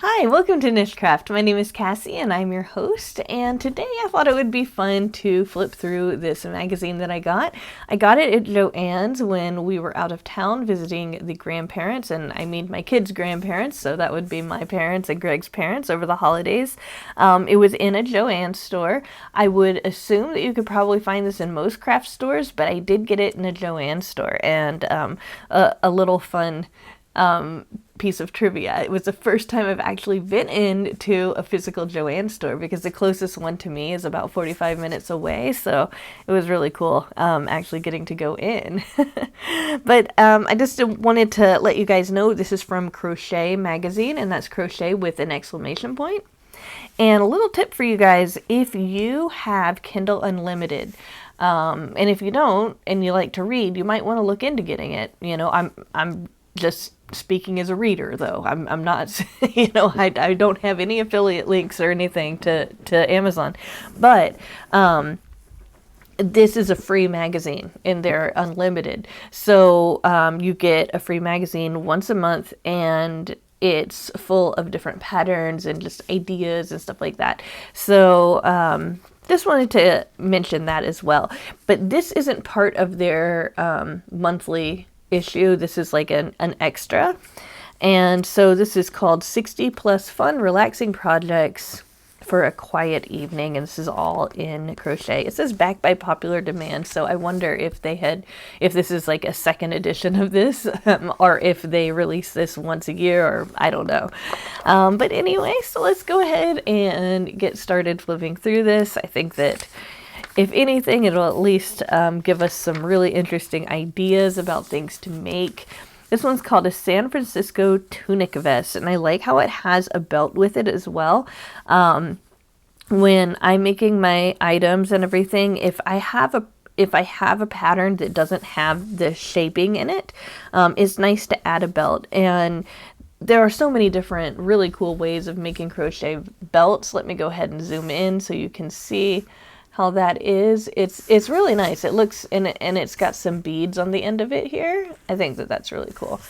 Hi, welcome to NicheCraft. My name is Cassie and I'm your host, and today I thought it would be fun to flip through this magazine that I got. I got it at Joann's when we were out of town visiting the grandparents, and I mean my kids' grandparents, so that would be my parents and Greg's parents over the holidays. It was in a Joann's store. I would assume that you could probably find this in most craft stores, but I did get it in a Joann's store, and a little fun piece of trivia. It was the first time I've actually been into a physical Joann's store because the closest one to me is about 45 minutes away. So it was really cool actually getting to go in. But I just wanted to let you guys know this is from Crochet Magazine, and that's crochet with an exclamation point. And a little tip for you guys, if you have Kindle Unlimited, and if you don't and you like to read, you might want to look into getting it. You know, I'm just speaking as a reader, though. I'm not, I don't have any affiliate links or anything to Amazon, but this is a free magazine and they're unlimited. So you get a free magazine once a month, and it's full of different patterns and just ideas and stuff like that. So just wanted to mention that as well. But this isn't part of their monthly issue. This is like an extra. And so this is called 60 plus fun relaxing projects for a quiet evening, and this is all in crochet. It says backed by popular demand, so I wonder if this is like a second edition of this, or if they release this once a year, or I don't know. But anyway, so let's go ahead and get started flipping through this. I think that if anything, it'll at least give us some really interesting ideas about things to make. This one's called a San Francisco tunic vest, and I like how it has a belt with it as well. When I'm making my items and everything, if I have a pattern that doesn't have the shaping in it, it's nice to add a belt. And there are so many different really cool ways of making crochet belts. Let me go ahead and zoom in so you can see how that is. It's really nice. It looks and it's got some beads on the end of it here. I think that that's really cool.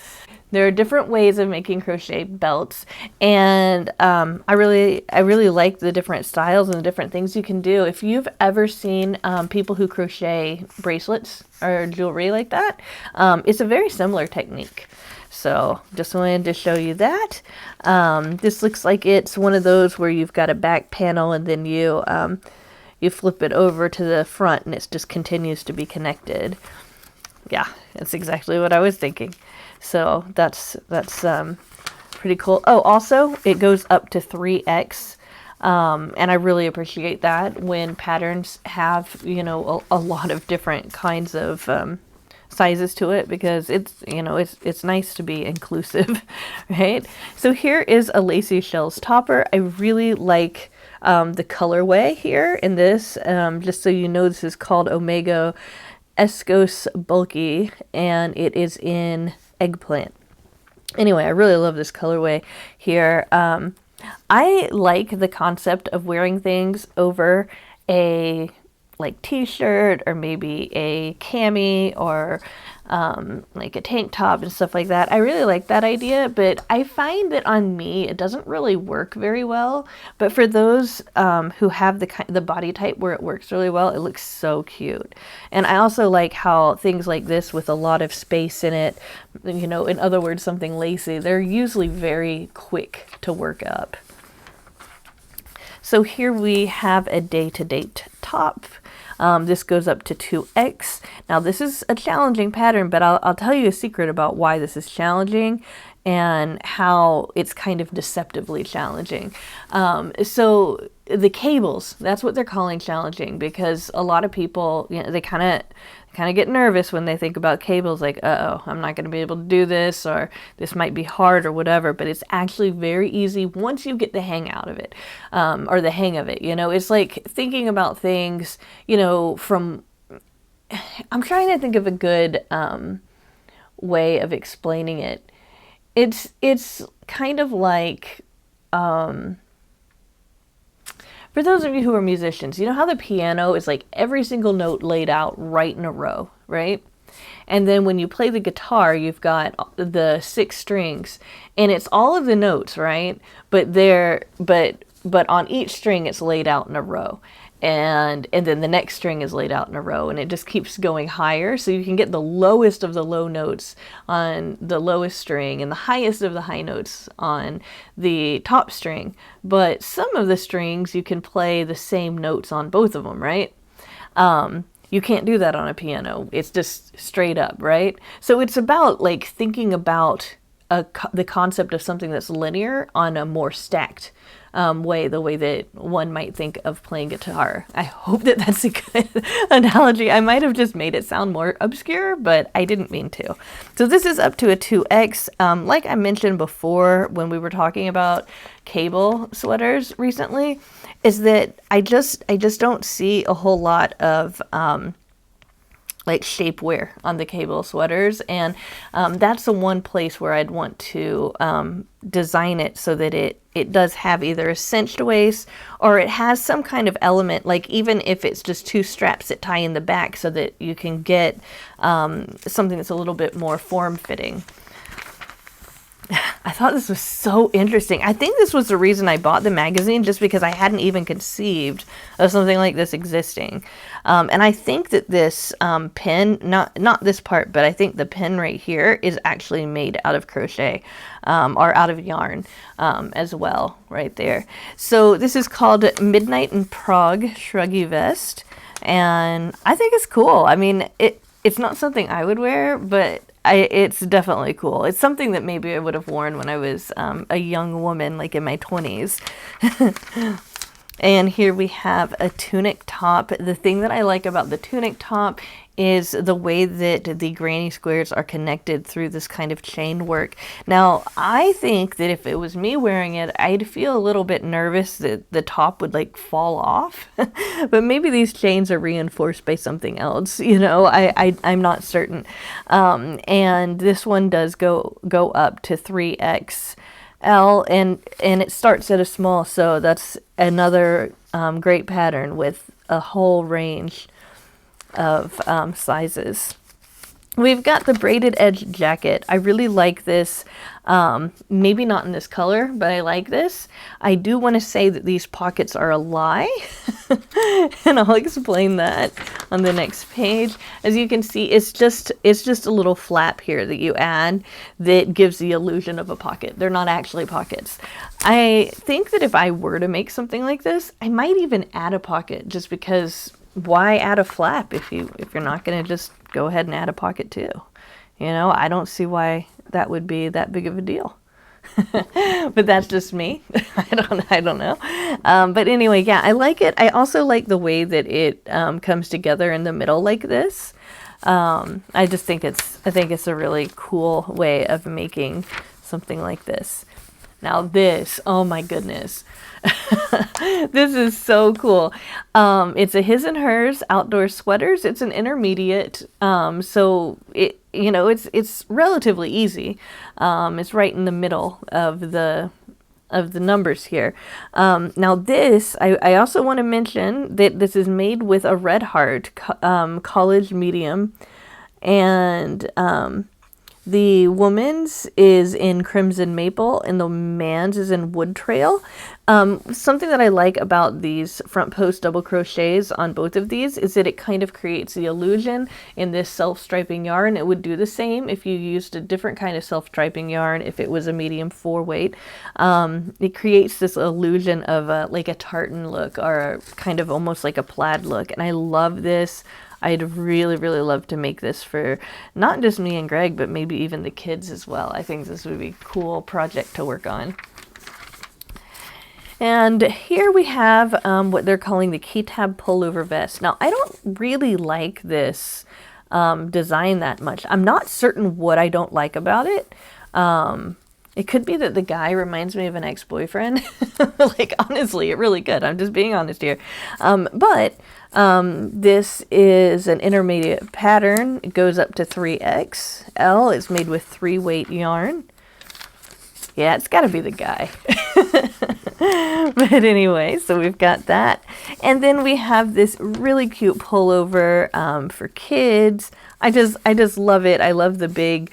There are different ways of making crochet belts, and I really like the different styles and the different things you can do. If you've ever seen people who crochet bracelets or jewelry like that, it's a very similar technique. So just wanted to show you that. This looks like it's one of those where you've got a back panel and then you flip it over to the front and it just continues to be connected. Yeah, that's exactly what I was thinking. So that's pretty cool. Oh, also it goes up to 3x. And I really appreciate that when patterns have, a lot of different kinds of sizes to it, because it's nice to be inclusive, right? So here is a Lacy Shells topper. I really like the colorway here in this. Just so you know, this is called Omega Escos Bulky, and it is in eggplant. Anyway, I really love this colorway here. I like the concept of wearing things over a like t-shirt or maybe a cami or like a tank top and stuff like that. I really like that idea, but I find that on me it doesn't really work very well. But for those who have the body type where it works really well, it looks so cute. And I also like how things like this with a lot of space in it, in other words, something lacy, they're usually very quick to work up. So here we have a day-to-date top. This goes up to 2x. Now this is a challenging pattern, but I'll tell you a secret about why this is challenging and how it's kind of deceptively challenging. So the cables, that's what they're calling challenging, because a lot of people, they kind of get nervous when they think about cables, like, uh-oh, I'm not going to be able to do this, or this might be hard or whatever. But it's actually very easy once you get the hang out of it, or the hang of it. It's like thinking about things, from, I'm trying to think of a good way of explaining it. It's kind of like, for those of you who are musicians, you know how the piano is like every single note laid out right in a row, right? And then when you play the guitar, you've got the 6 strings, and it's all of the notes, right? But on each string it's laid out in a row. And then the next string is laid out in a row, and it just keeps going higher. So you can get the lowest of the low notes on the lowest string and the highest of the high notes on the top string. But some of the strings you can play the same notes on both of them, right? You can't do that on a piano. It's just straight up, right? So it's about like thinking about the concept of something that's linear on a more stacked way, the way that one might think of playing guitar. I hope that that's a good analogy. I might have just made it sound more obscure, but I didn't mean to. So this is up to a 2X. Like I mentioned before when we were talking about cable sweaters recently, is that I just don't see a whole lot of like shapewear on the cable sweaters, and that's the one place where I'd want to design it so that it does have either a cinched waist or it has some kind of element, like even if it's just 2 straps that tie in the back so that you can get something that's a little bit more form-fitting. I thought this was so interesting. I think this was the reason I bought the magazine, just because I hadn't even conceived of something like this existing. And I think that this pin, not this part, but I think the pin right here is actually made out of crochet or out of yarn as well, right there. So this is called Midnight in Prague Shruggy Vest, and I think it's cool. I mean, it's not something I would wear, but it's definitely cool. It's something that maybe I would have worn when I was a young woman, like in my 20s. And here we have a tunic top. The thing that I like about the tunic top is the way that the granny squares are connected through this kind of chain work. Now, I think that if it was me wearing it, I'd feel a little bit nervous that the top would like fall off. But maybe these chains are reinforced by something else, you know, I'm not certain. And this one does go up to 3XL, and it starts at a small, so that's another great pattern with a whole range of sizes. We've got the braided edge jacket. I really like this. Maybe not in this color, but I like this. I do want to say that these pockets are a lie, and I'll explain that on the next page. As you can see, it's just a little flap here that you add that gives the illusion of a pocket. They're not actually pockets. I think that if I were to make something like this, I might even add a pocket, just because why add a flap if you're not going to just go ahead and add a pocket too? You know, I don't see why that would be that big of a deal. But that's just me. I don't know. But anyway, yeah, I like it. I also like the way that it comes together in the middle like this. I think it's a really cool way of making something like this. Now this, oh my goodness. This is so cool. It's a his and hers outdoor sweaters. It's an intermediate, so it's relatively easy. It's right in the middle of the numbers here. Now this, I also want to mention that this is made with a red heart college medium, and the woman's is in crimson maple and the man's is in wood trail. Something that I like about these front post double crochets on both of these is that it kind of creates the illusion in this self-striping yarn. It would do the same if you used a different kind of self-striping yarn, if it was a medium 4 weight. It creates this illusion of like a tartan look, or kind of almost like a plaid look, and I love this. I'd really, really love to make this for not just me and Greg, but maybe even the kids as well. I think this would be a cool project to work on. And here we have what they're calling the key tab pullover vest. Now, I don't really like this design that much. I'm not certain what I don't like about it. It could be that the guy reminds me of an ex-boyfriend. Like, honestly, it really could. I'm just being honest here. But this is an intermediate pattern. It goes up to 3XL. It's made with 3 weight yarn. Yeah, it's got to be the guy. But anyway, so we've got that. And then we have this really cute pullover for kids. I just love it. I love the big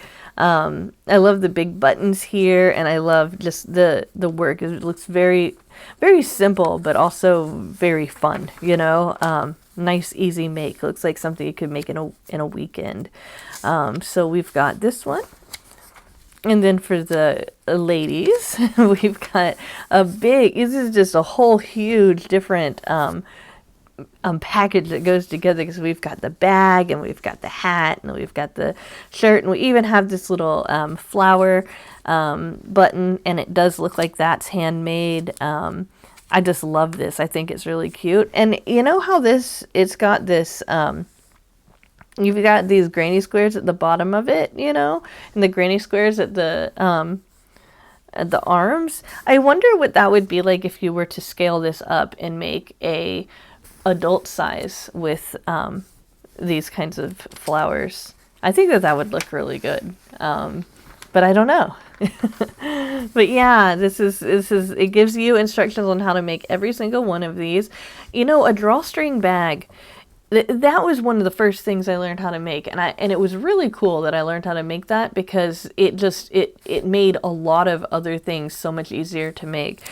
buttons here, and I love just the work. It looks very, very simple, but also very fun, you know. Nice, easy make. Looks like something you could make in a weekend. So we've got this one. And then for the ladies, we've got this is just a whole huge different package that goes together, because we've got the bag, and we've got the hat, and we've got the shirt, and we even have this little flower button, and it does look like that's handmade. I just love this. I think it's really cute. And you know how it's got this, you've got these granny squares at the bottom of it, you know, and the granny squares at the arms. I wonder what that would be like if you were to scale this up and make a adult size with these kinds of flowers. I think that would look really good, but I don't know. But yeah, this is it gives you instructions on how to make every single one of these. You know, a drawstring bag, that was one of the first things I learned how to make, and it was really cool that I learned how to make that, because it made a lot of other things so much easier to make.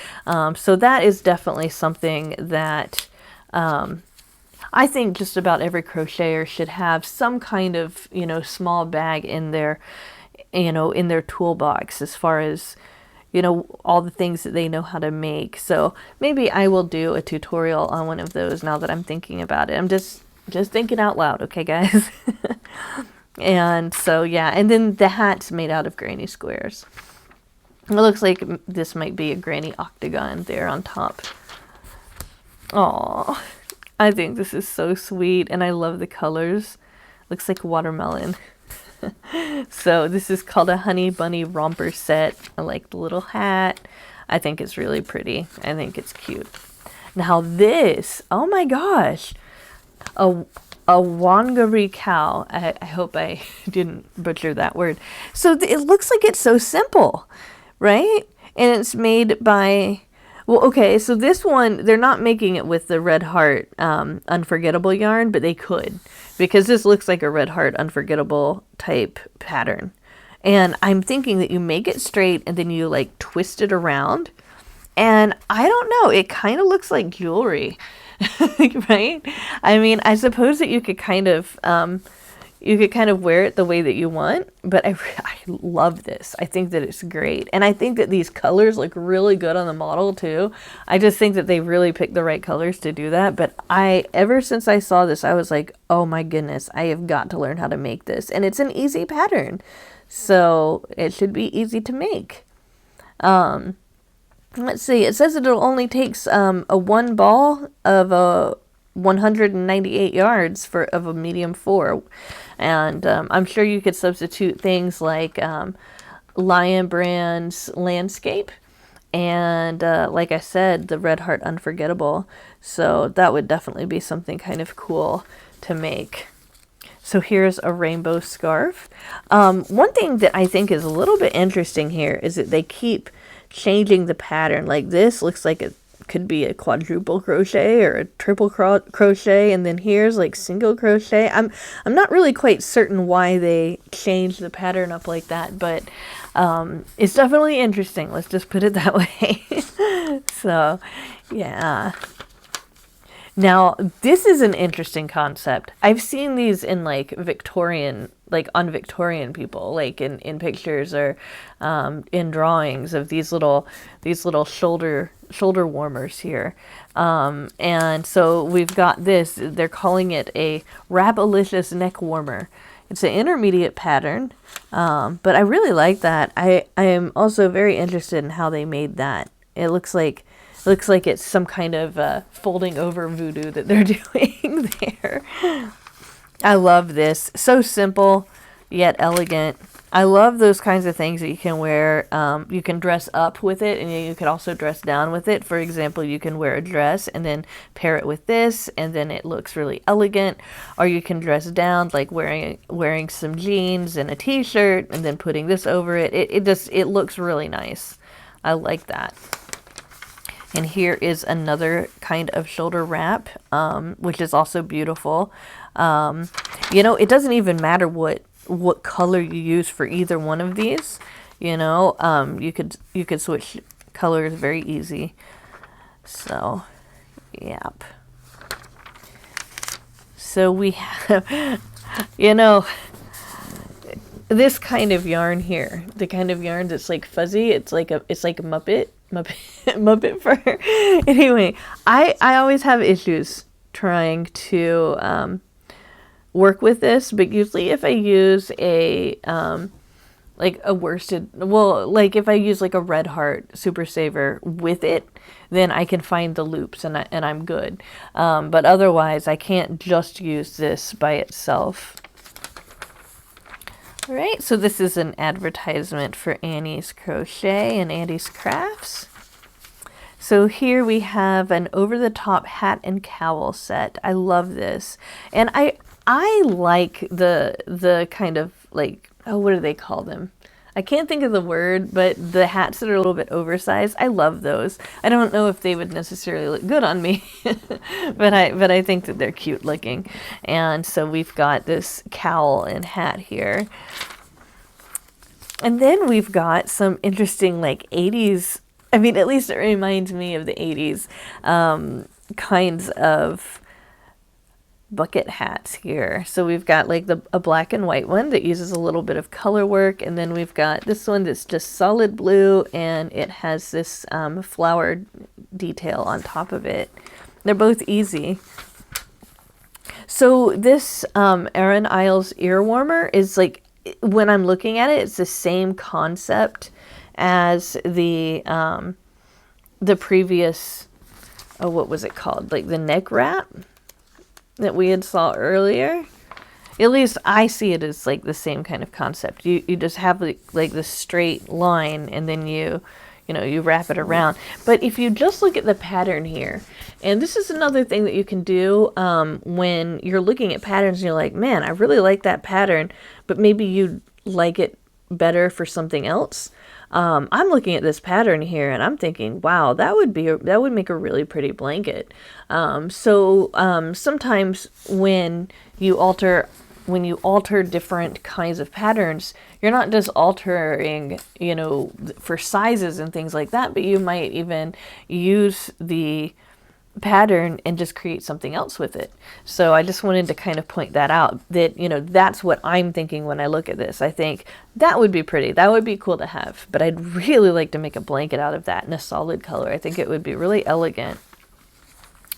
So that is definitely something that I think just about every crocheter should have some kind of, you know, small bag in their, you know, in their toolbox, as far as, you know, all the things that they know how to make. So maybe I will do a tutorial on one of those now that I'm thinking about it. I'm just thinking out loud, okay, guys? And so, yeah, and then the hat's made out of granny squares. It looks like this might be a granny octagon there on top. Aw, I think this is so sweet, and I love the colors. Looks like watermelon. So this is called a Honey Bunny Romper Set. I like the little hat. I think it's really pretty. I think it's cute. Now this, oh my gosh, a Wangari cow. I hope I didn't butcher that word. So it looks like it's so simple, right? And it's made by, well, okay, so this one, they're not making it with the Red Heart Unforgettable yarn, but they could, because this looks like a Red Heart Unforgettable type pattern. And I'm thinking that you make it straight and then you like twist it around. And I don't know, it kind of looks like jewelry, right? I mean, I suppose that you could kind of wear it the way that you want, but I love this. I think that it's great. And I think that these colors look really good on the model too. I just think that they really picked the right colors to do that. But ever since I saw this, I was like, oh my goodness, I have got to learn how to make this. And it's an easy pattern, so it should be easy to make. Let's see, it says that it only takes a one ball of 198 yards of a medium 4. And I'm sure you could substitute things like Lion Brand's Landscape, and like I said, the Red Heart Unforgettable. So that would definitely be something kind of cool to make. So here's a rainbow scarf. One thing that I think is a little bit interesting here is that they keep changing the pattern. Like this looks like it could be a quadruple crochet or a triple crochet, and then here's like single crochet. I'm not really quite certain why they changed the pattern up like that, but it's definitely interesting. Let's just put it that way. So yeah. Now, this is an interesting concept. I've seen these in like Victorian, like on Victorian people, like in pictures or in drawings of these little shoulder warmers here. And so we've got this, they're calling it a Wrapalicious neck warmer. It's an intermediate pattern, but I really like that. I am also very interested in how they made that. It looks like it's some kind of folding over voodoo that they're doing there. I love this. So simple, yet elegant. I love those kinds of things that you can wear. You can dress up with it, and you can also dress down with it. For example, you can wear a dress and then pair it with this, and then it looks really elegant. Or you can dress down, like wearing some jeans and a t-shirt, and then putting this over it. It looks really nice. I like that. And here is another kind of shoulder wrap, which is also beautiful. You know, it doesn't even matter what color you use for either one of these. You know, you could switch colors very easy. So, yep. So we have, you know, this kind of yarn here, the kind of yarn that's like fuzzy. It's like a Muppet fur. Anyway, I always have issues trying to work with this, but usually if I use a like a worsted, well, like if I use like a Red Heart Super Saver with it, then I can find the loops and I'm good. But otherwise, I can't just use this by itself. All right, so this is an advertisement for Annie's Crochet and Annie's Crafts. So here we have an over-the-top hat and cowl set. I love this, and I like the kind of like, oh, what do they call them? I can't think of the word, but the hats that are a little bit oversized, I love those. I don't know if they would necessarily look good on me, but I think that they're cute looking. And so we've got this cowl and hat here. And then we've got some interesting like 80s, I mean, at least it reminds me of the 80s kinds of bucket hats here. So we've got like a black and white one that uses a little bit of color work, and then we've got this one that's just solid blue, and it has this flower detail on top of it. They're both easy. So this Erin Isles ear warmer is like, when I'm looking at it, it's the same concept as the previous, oh, what was it called? Like the neck wrap that we had saw earlier. At least I see it as like the same kind of concept. You just have like the straight line, and then you wrap it around. But if you just look at the pattern here, and this is another thing that you can do when you're looking at patterns and you're like, man, I really like that pattern, but maybe you'd like it better for something else. I'm looking at this pattern here and I'm thinking, wow, that would make a really pretty blanket. So sometimes when you alter different kinds of patterns, you're not just altering, for sizes and things like that, but you might even use the pattern and just create something else with it. So I just wanted to kind of point that out, that that's what I'm thinking when I look at this. I think that would be pretty, that would be cool to have, but I'd really like to make a blanket out of that in a solid color. I think it would be really elegant.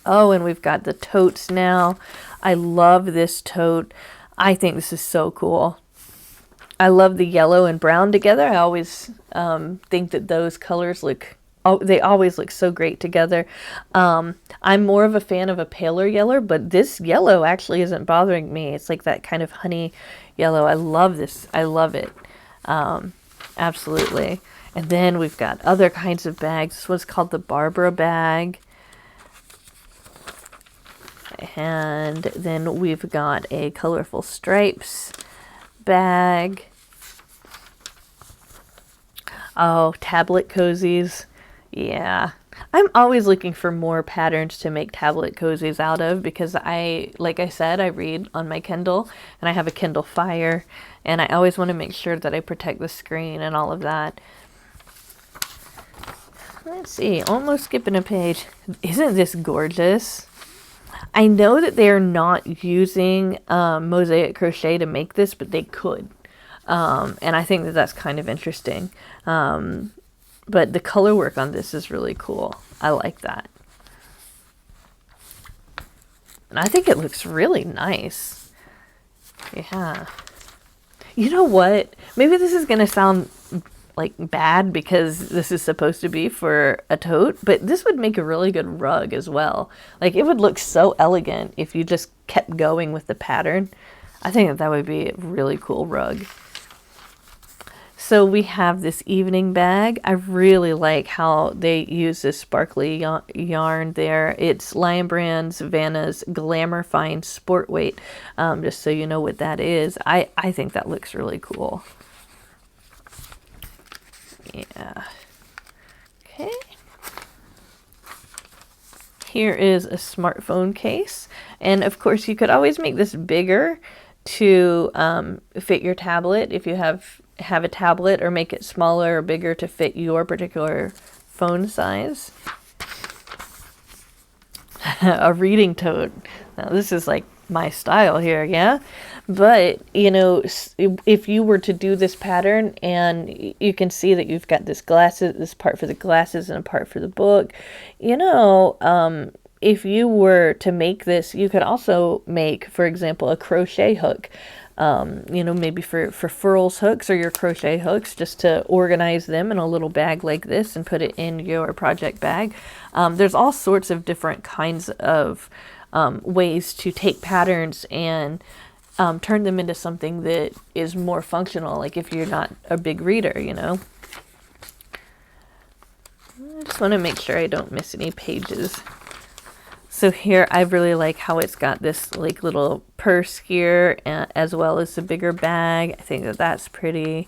Oh, and we've got the totes now. I love this tote. I think this is so cool. I love the yellow and brown together. I always think that those colors they always look so great together. I'm more of a fan of a paler yellow, but this yellow actually isn't bothering me. It's like that kind of honey yellow. I love this. I love it. Absolutely. And then we've got other kinds of bags. This one's called the Barbara bag. And then we've got a colorful stripes bag. Oh, tablet cozies. Yeah. I'm always looking for more patterns to make tablet cozies out of, because like I said, I read on my Kindle and I have a Kindle Fire, and I always want to make sure that I protect the screen and all of that. Let's see, almost skipping a page. Isn't this gorgeous? I know that they are not using mosaic crochet to make this, but they could. And I think that that's kind of interesting. But the color work on this is really cool. I like that. And I think it looks really nice. Yeah. You know what? Maybe this is going to sound like bad because this is supposed to be for a tote, but this would make a really good rug as well. Like, it would look so elegant if you just kept going with the pattern. I think that would be a really cool rug. So we have this evening bag. I really like how they use this sparkly yarn there. It's Lion Brand's Vanna's Glamour Fine Sport Weight. Just so you know what that is. I think that looks really cool. Yeah. Okay. Here is a smartphone case, and of course you could always make this bigger to fit your tablet if you have a tablet, or make it smaller or bigger to fit your particular phone size. A reading tote. Now this is like my style here, yeah? But, you know, if you were to do this pattern, and you can see that you've got this part for the glasses and a part for the book, you know, if you were to make this, you could also make, for example, a crochet hook. You know, maybe for furls hooks or your crochet hooks, just to organize them in a little bag like this and put it in your project bag. There's all sorts of different kinds of ways to take patterns and turn them into something that is more functional, like if you're not a big reader, you know. I just want to make sure I don't miss any pages. So here I really like how it's got this like little purse here, as well as the bigger bag. I think that that's pretty.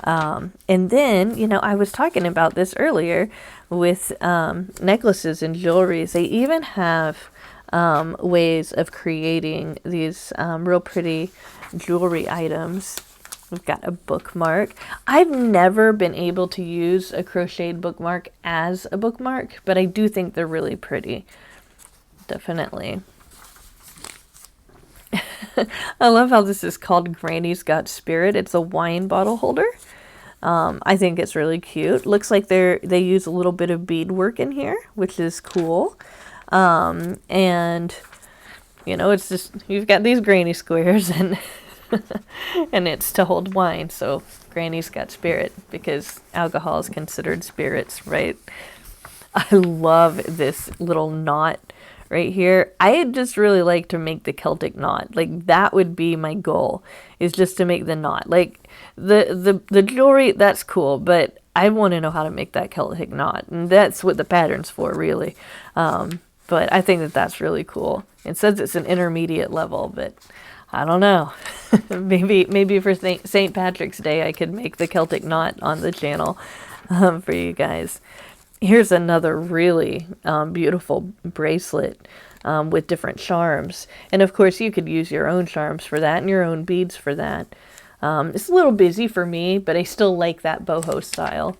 And then, you know, I was talking about this earlier with necklaces and jewelries. They even have ways of creating these real pretty jewelry items. We've got a bookmark. I've never been able to use a crocheted bookmark as a bookmark, but I do think they're really pretty. Definitely. I love how this is called Granny's Got Spirit. It's a wine bottle holder. I think it's really cute. Looks like they use a little bit of beadwork in here, which is cool. And you know, it's just, you've got these granny squares, and and it's to hold wine. So Granny's Got Spirit, because alcohol is considered spirits, right? I love this little knot right here. I just really like to make the Celtic knot. Like, that would be my goal, is just to make the knot. Like the jewelry, that's cool, but I want to know how to make that Celtic knot, and that's what the pattern's for, really. But I think that that's really cool. It says it's an intermediate level, but I don't know. maybe for St. Patrick's Day I could make the Celtic knot on the channel for you guys. Here's another really beautiful bracelet with different charms. And of course you could use your own charms for that and your own beads for that. It's a little busy for me, but I still like that boho style.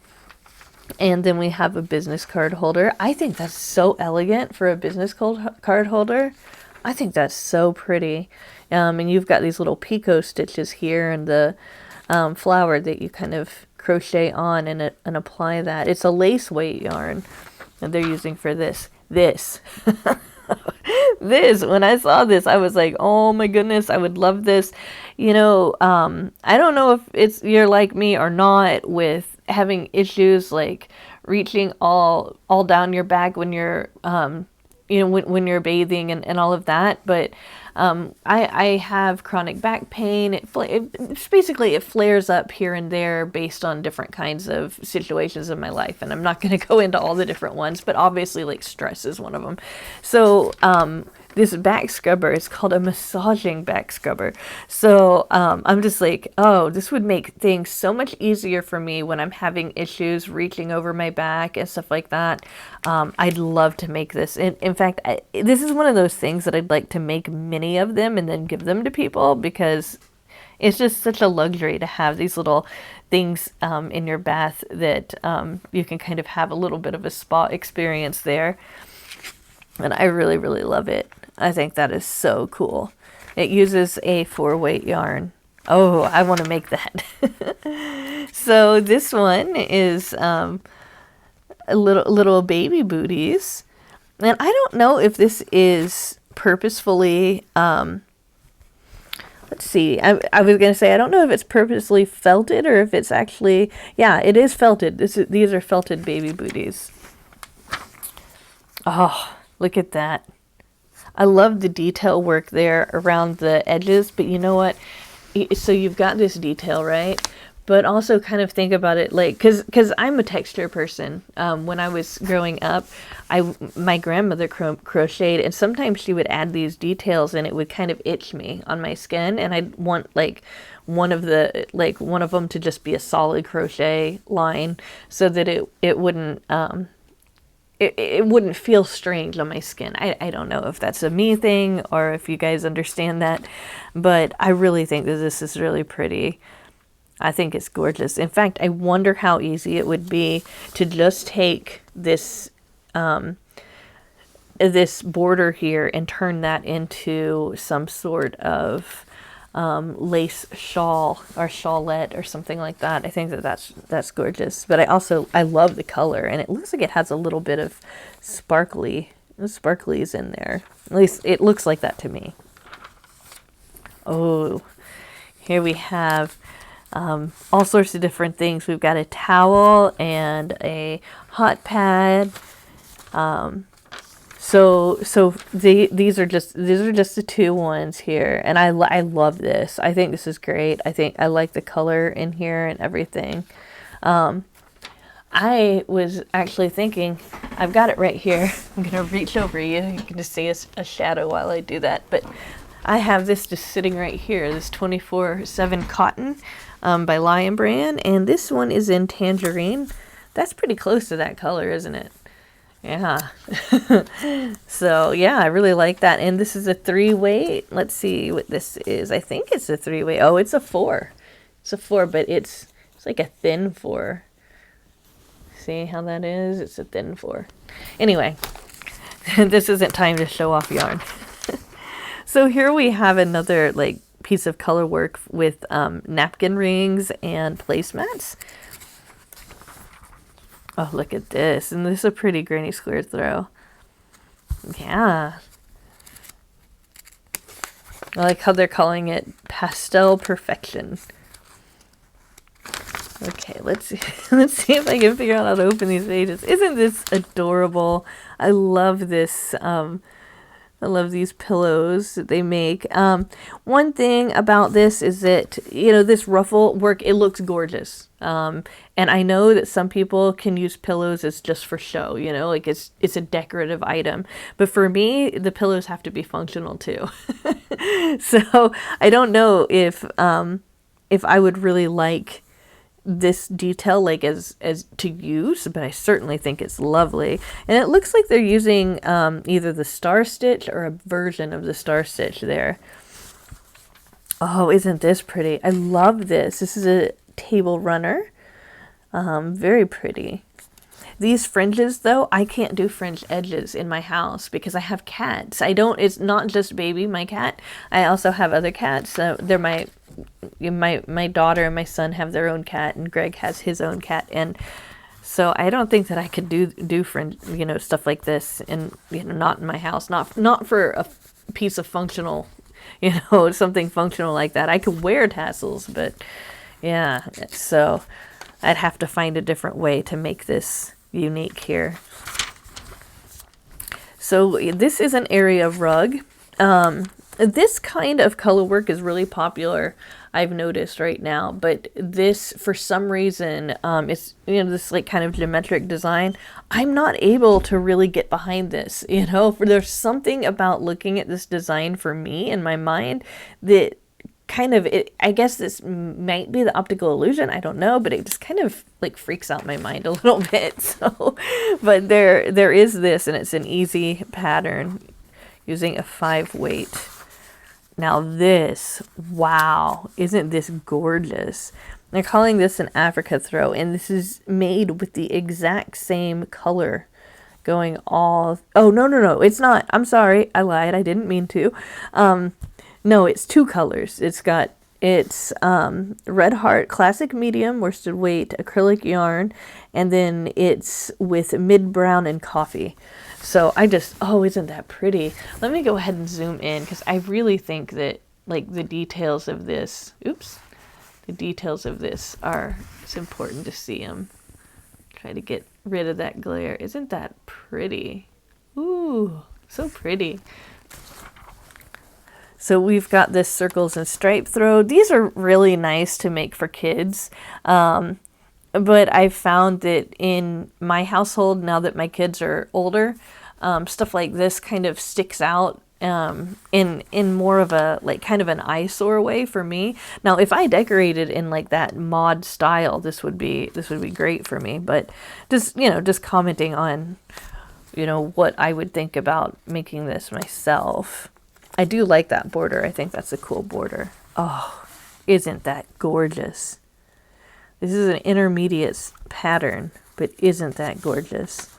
And then we have a business card holder. I think that's so elegant for a business card holder. I think that's so pretty. And you've got these little picot stitches here, and the flower that you kind of crochet on and apply that. It's a lace weight yarn that they're using for this. This, when I saw this, I was like, oh my goodness, I would love this. You know, I don't know if you're like me or not with having issues like reaching all down your back when you're you know, when you're bathing and all of that, but I have chronic back pain. It flares up here and there based on different kinds of situations in my life, and I'm not going to go into all the different ones, but obviously like stress is one of them. So this back scrubber is called a massaging back scrubber. So I'm just like, oh, this would make things so much easier for me when I'm having issues reaching over my back and stuff like that. I'd love to make this. In fact, this is one of those things that I'd like to make many of them and then give them to people, because it's just such a luxury to have these little things in your bath that you can kind of have a little bit of a spa experience there. And I really, really love it. I think that is so cool. It uses a 4-weight yarn. Oh, I want to make that. So this one is little baby booties. And I don't know if this is purposefully, let's see, I was going to say, I don't know if it's purposely felted or if it's actually, yeah, it is felted. These are felted baby booties. Oh, look at that. I love the detail work there around the edges, but you know what? So you've got this detail, right? But also kind of think about it like, because I'm a texture person. When I was growing up, my grandmother crocheted, and sometimes she would add these details and it would kind of itch me on my skin, and I'd want like one of them to just be a solid crochet line so that it wouldn't it wouldn't feel strange on my skin. I don't know if that's a me thing or if you guys understand that, but I really think that this is really pretty. I think it's gorgeous. In fact, I wonder how easy it would be to just take this this border here and turn that into some sort of lace shawl or shawlette or something like that. I think that that's gorgeous. But I love the color, and it looks like it has a little bit of sparklies in there. At least it looks like that to me. Oh, here we have all sorts of different things. We've got a towel and a hot pad. So these are just the two ones here, and I love this. I think this is great. I like the color in here and everything. I was actually thinking, I've got it right here. I'm gonna reach over you. You can just see a shadow while I do that. But I have this just sitting right here. This 24/7 cotton by Lion Brand, and this one is in tangerine. That's pretty close to that color, isn't it? Yeah. So yeah, I really like that. And this is a 3-weight. Let's see what this is. I think it's a 3-weight. Oh, it's a 4. It's a 4, but it's like a thin 4. See how that is? It's a thin 4. Anyway, this isn't time to show off yarn. So here we have another like piece of color work with napkin rings and placemats. Oh, look at this. And this is a pretty granny square throw. Yeah. I like how they're calling it pastel perfection. Okay, let's see. Let's see if I can figure out how to open these pages. Isn't this adorable? I love this. I love these pillows that they make. One thing about this is that, you know, this ruffle work, it looks gorgeous. And I know that some people can use pillows as just for show, you know, like it's a decorative item. But for me, the pillows have to be functional too. So I don't know if I would really like this detail like as to use, but I certainly think it's lovely. And it looks like they're using either the star stitch or a version of the star stitch there. Oh, isn't this pretty? I love this. This is a table runner. Very pretty. These fringes though, I can't do fringe edges in my house because I have cats. It's not just Baby, my cat. I also have other cats. So they're my daughter and my son have their own cat, and Greg has his own cat, and so I don't think that I could do fringe, you know, stuff like this, and you know, not in my house, not for a piece of functional, you know, something functional like that. I could wear tassels, but yeah, so I'd have to find a different way to make this unique here. So this is an area rug. This kind of color work is really popular, I've noticed right now, but this, for some reason, it's, you know, this like kind of geometric design. I'm not able to really get behind this, you know, there's something about looking at this design for me in my mind that kind of, I guess this might be the optical illusion, I don't know, but it just kind of like freaks out my mind a little bit. So, but there is this, and it's an easy pattern using a 5-weight. Now this, wow, isn't this gorgeous? They're calling this an Africa throw, and this is made with the exact same color going all, oh, no, it's not. I'm sorry, I lied, I didn't mean to. No, it's 2 colors. It's Red Heart Classic Medium Worsted Weight acrylic yarn, and then it's with mid brown and coffee. So oh, isn't that pretty? Let me go ahead and zoom in, because I really think that like the details of this, it's important to see them. Try to get rid of that glare. Isn't that pretty? Ooh, so pretty. So we've got this circles and stripe throw. These are really nice to make for kids. But I've found that in my household, now that my kids are older, stuff like this kind of sticks out in more of a like kind of an eyesore way for me. Now, if I decorated in like that mod style, this would be great for me. But just, you know, just commenting on you know, what I would think about making this myself. I do like that border. I think that's a cool border. Oh, isn't that gorgeous? This is an intermediate pattern, but isn't that gorgeous?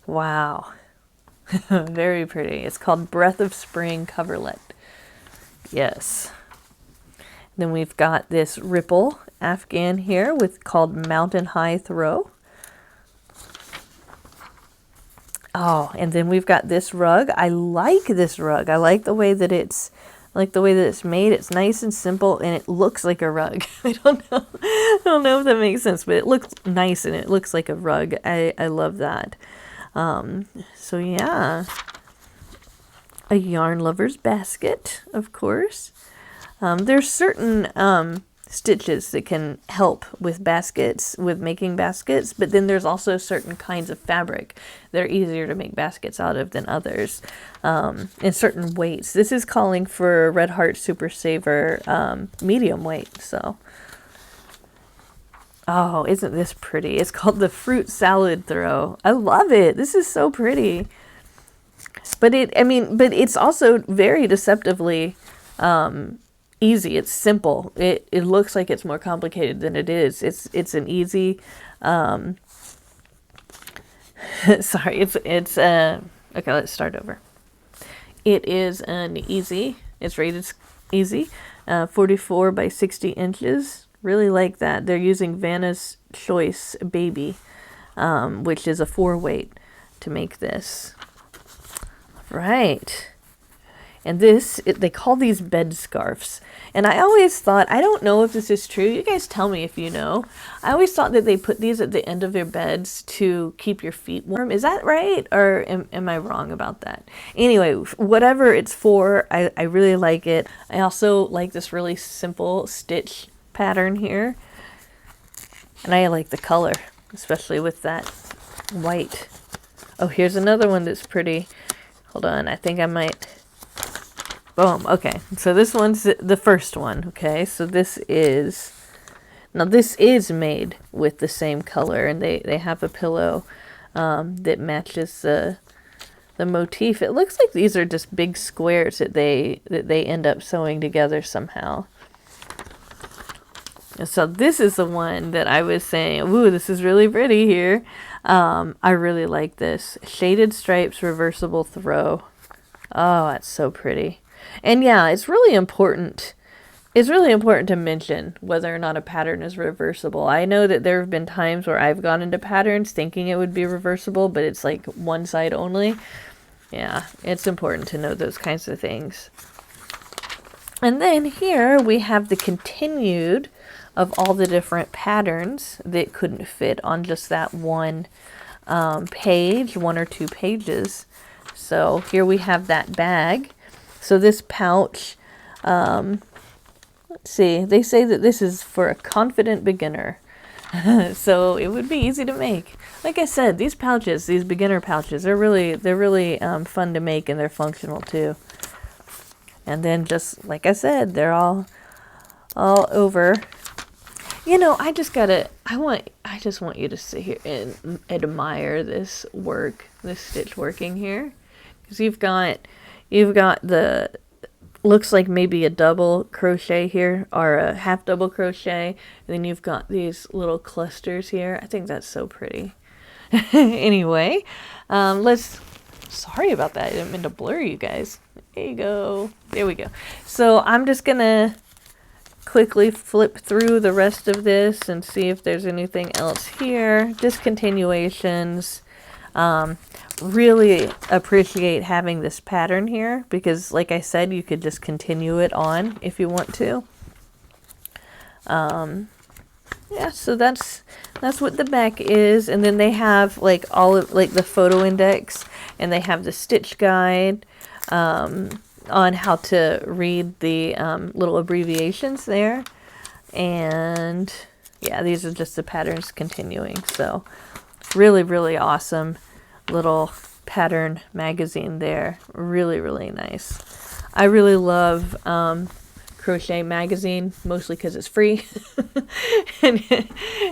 Wow. Very pretty. It's called Breath of Spring Coverlet. Yes. Then we've got this ripple afghan here with called Mountain High Throw. Oh, and then we've got this rug. I like this rug. I like the way that it's made. It's nice and simple, and it looks like a rug. I don't know if that makes sense, but it looks nice and it looks like a rug. I love that. So yeah, a yarn lover's basket, of course. There's certain stitches that can help with baskets, with making baskets, but then there's also certain kinds of fabric that are easier to make baskets out of than others, in certain weights. This is calling for Red Heart Super Saver medium weight. So, oh, isn't this pretty? It's called the Fruit Salad Throw. I love it. This is so pretty. But it's also very deceptively easy. It's simple. It looks like it's more complicated than it is. It's an easy sorry, it's okay, let's start over. It is an easy, it's rated easy, 44 by 60 inches. Really like that. They're using Vanna's Choice Baby, which is a 4-weight to make this. Right. And they call these bed scarves. And I always thought, I don't know if this is true. You guys tell me if you know. I always thought that they put these at the end of their beds to keep your feet warm. Is that right? Or am I wrong about that? Anyway, whatever it's for, I really like it. I also like this really simple stitch pattern here. And I like the color, especially with that white. Oh, here's another one that's pretty. Hold on, I think I might... Boom. Okay, so this one's the first one. Okay, so this is made with the same color, and they have a pillow that matches the motif. It looks like these are just big squares that they end up sewing together somehow. And so this is the one that I was saying, ooh, this is really pretty here. I really like this. Shaded Stripes Reversible Throw. Oh, that's so pretty. And yeah, it's really important. It's really important to mention whether or not a pattern is reversible. I know that there have been times where I've gone into patterns thinking it would be reversible, but it's like one side only. Yeah, it's important to know those kinds of things. And then here we have the continued of all the different patterns that couldn't fit on just that one page, 1 or 2 pages. So here we have that bag. So this pouch, let's see, they say that this is for a confident beginner. So it would be easy to make. Like I said, these pouches, these beginner pouches, they're really fun to make, and they're functional too. And then just like I said, they're all over. You know, I just want you to sit here and admire this work, this stitch working here, because you've got the, looks like maybe a double crochet here, or a half double crochet, and then you've got these little clusters here. I think that's so pretty. Anyway, sorry about that. I didn't mean to blur you guys. There you go. There we go. So I'm just gonna quickly flip through the rest of this and see if there's anything else here. Discontinuations. Really appreciate having this pattern here, because like I said, you could just continue it on if you want to. Yeah, so that's what the back is. And then they have like all of like the photo index, and they have the stitch guide on how to read the little abbreviations there. And yeah, these are just the patterns continuing. So really, really awesome little pattern magazine there. Really, really nice. I really love Crochet Magazine, mostly because it's free.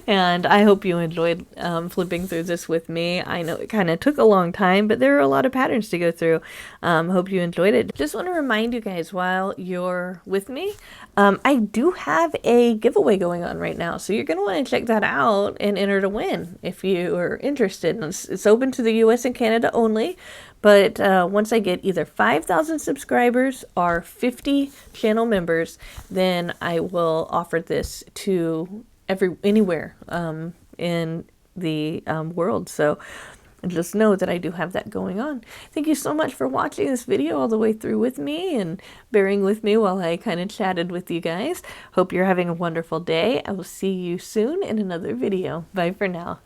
and I hope you enjoyed flipping through this with me. I know it kind of took a long time, but there are a lot of patterns to go through. Hope you enjoyed it. Just want to remind you guys while you're with me, I do have a giveaway going on right now, so you're going to want to check that out and enter to win if you are interested. It's open to the US and Canada only, but once I get either 5,000 subscribers or 50 channel members, then I will offer this to anywhere in the world. So just know that I do have that going on. Thank you so much for watching this video all the way through with me and bearing with me while I kind of chatted with you guys. Hope you're having a wonderful day. I will see you soon in another video. Bye for now.